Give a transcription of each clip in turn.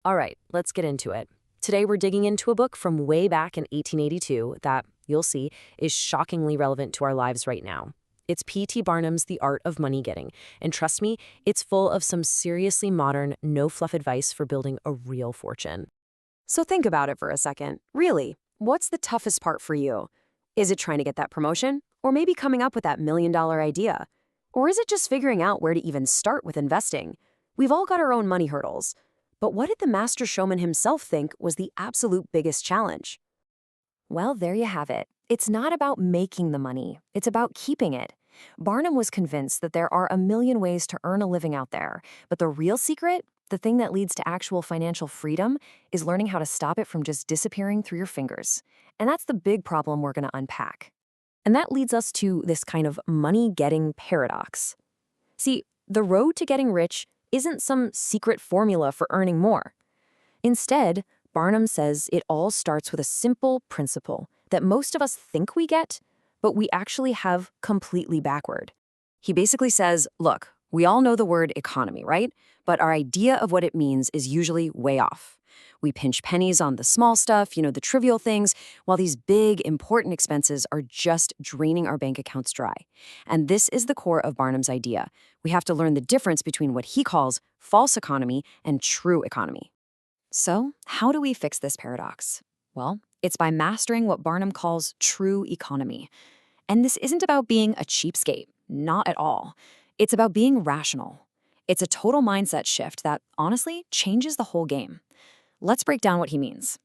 All right, let's get into it. Today we're digging into a book from way back in 1882 that, you'll see, is shockingly relevant to our lives right now. It's P.T. Barnum's The Art of Money Getting, and trust me, it's full of some seriously modern, no-fluff advice for building a real fortune. So think about it for a second. Really, what's the toughest part for you? Is it trying to get that promotion? Or maybe coming up with that million-dollar idea? Or is it just figuring out where to even start with investing? We've all got our own money hurdles. But what did the master showman himself think was the absolute biggest challenge? Well, there you have it. It's not about making the money, it's about keeping it. Barnum was convinced that there are a million ways to earn a living out there, but the real secret, the thing that leads to actual financial freedom, is learning how to stop it from just disappearing through your fingers. And that's the big problem we're going to unpack. And that leads us to this kind of money-getting paradox. See, the road to getting rich isn't some secret formula for earning more. Instead, Barnum says it all starts with a simple principle that most of us think we get, but we actually have completely backward. He basically says, look, we all know the word economy, right? But our idea of what it means is usually way off. We pinch pennies on the small stuff, the trivial things, while these big, important expenses are just draining our bank accounts dry. And this is the core of Barnum's idea. We have to learn the difference between what he calls false economy and true economy. So, how do we fix this paradox? Well, it's by mastering what Barnum calls true economy. And this isn't about being a cheapskate, not at all. It's about being rational. It's a total mindset shift that, honestly, changes the whole game. Let's break down what he means.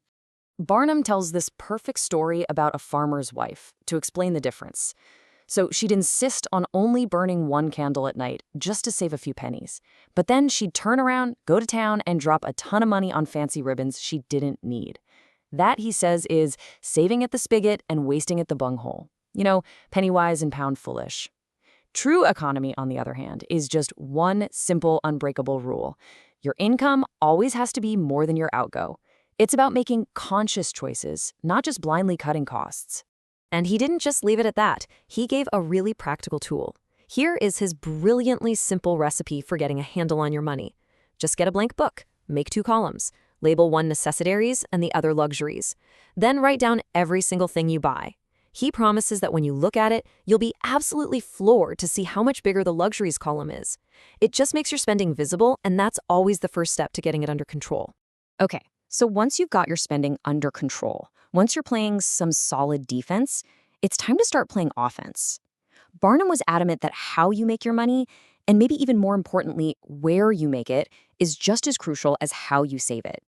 Barnum tells this perfect story about a farmer's wife to explain the difference. So she'd insist on only burning one candle at night just to save a few pennies. But then she'd turn around, go to town, and drop a ton of money on fancy ribbons she didn't need. That, he says, is saving at the spigot and wasting at the bunghole. Penny wise and pound foolish. True economy, on the other hand, is just one simple, unbreakable rule. Your income always has to be more than your outgo. It's about making conscious choices, not just blindly cutting costs. And he didn't just leave it at that. He gave a really practical tool. Here is his brilliantly simple recipe for getting a handle on your money. Just get a blank book, make 2 columns, label one necessitaries and the other luxuries. Then write down every single thing you buy. He promises that when you look at it, you'll be absolutely floored to see how much bigger the luxuries column is. It just makes your spending visible, and that's always the first step to getting it under control. Okay, so once you've got your spending under control, once you're playing some solid defense, it's time to start playing offense. Barnum was adamant that how you make your money, and maybe even more importantly, where you make it, is just as crucial as how you save it.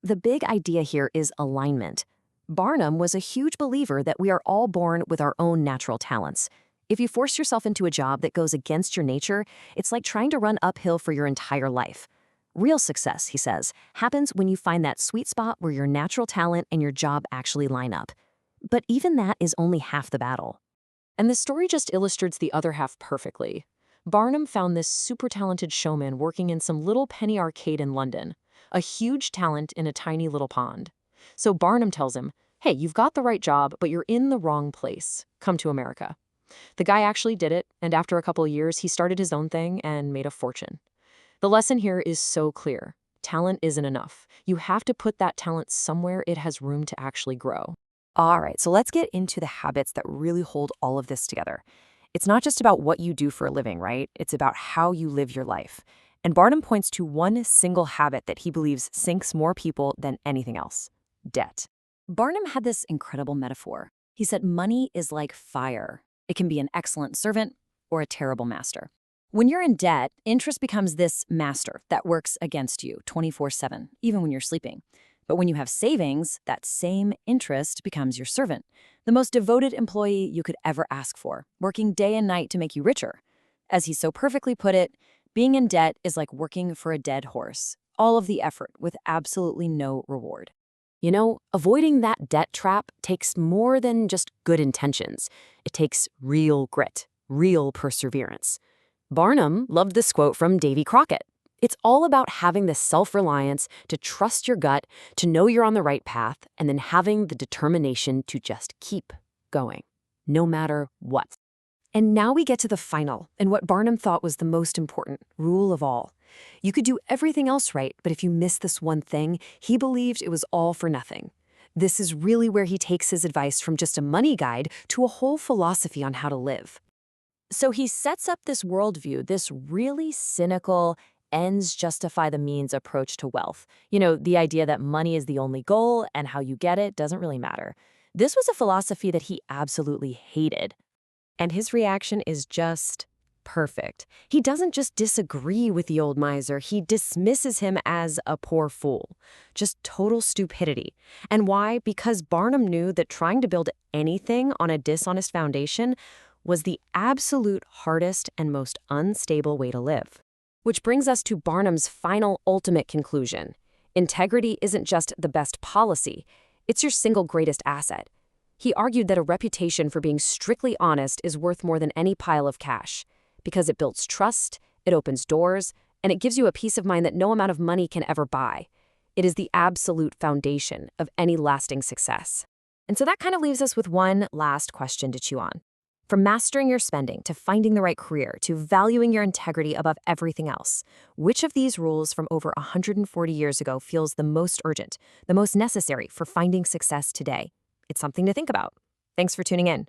The big idea here is alignment. Barnum was a huge believer that we are all born with our own natural talents. If you force yourself into a job that goes against your nature, it's like trying to run uphill for your entire life. Real success, he says, happens when you find that sweet spot where your natural talent and your job actually line up. But even that is only half the battle. And this story just illustrates the other half perfectly. Barnum found this super talented showman working in some little penny arcade in London, a huge talent in a tiny little pond. So Barnum tells him, hey, you've got the right job, but you're in the wrong place. Come to America. The guy actually did it, and after a couple of years, he started his own thing and made a fortune. The lesson here is so clear. Talent isn't enough. You have to put that talent somewhere it has room to actually grow. All right, so let's get into the habits that really hold all of this together. It's not just about what you do for a living, right? It's about how you live your life. And Barnum points to one single habit that he believes sinks more people than anything else: debt. Barnum had this incredible metaphor. He said money is like fire. It can be an excellent servant or a terrible master. When you're in debt, interest becomes this master that works against you 24/7, even when you're sleeping. But when you have savings, that same interest becomes your servant, the most devoted employee you could ever ask for, working day and night to make you richer. As he so perfectly put it, being in debt is like working for a dead horse, all of the effort with absolutely no reward. Avoiding that debt trap takes more than just good intentions. It takes real grit, real perseverance. Barnum loved this quote from Davy Crockett. It's all about having the self-reliance to trust your gut, to know you're on the right path, and then having the determination to just keep going, no matter what. And now we get to the final, and what Barnum thought was the most important rule of all. You could do everything else right, but if you miss this one thing, he believed it was all for nothing. This is really where he takes his advice from just a money guide to a whole philosophy on how to live. So he sets up this worldview, this really cynical, ends justify the means approach to wealth. The idea that money is the only goal and how you get it doesn't really matter. This was a philosophy that he absolutely hated. And his reaction is just perfect. He doesn't just disagree with the old miser, he dismisses him as a poor fool. Just total stupidity. And why? Because Barnum knew that trying to build anything on a dishonest foundation was the absolute hardest and most unstable way to live. Which brings us to Barnum's final ultimate conclusion. Integrity isn't just the best policy, it's your single greatest asset. He argued that a reputation for being strictly honest is worth more than any pile of cash, because it builds trust, it opens doors, and it gives you a peace of mind that no amount of money can ever buy. It is the absolute foundation of any lasting success. And so that kind of leaves us with one last question to chew on. From mastering your spending to finding the right career to valuing your integrity above everything else, which of these rules from over 140 years ago feels the most urgent, the most necessary for finding success today? It's something to think about. Thanks for tuning in.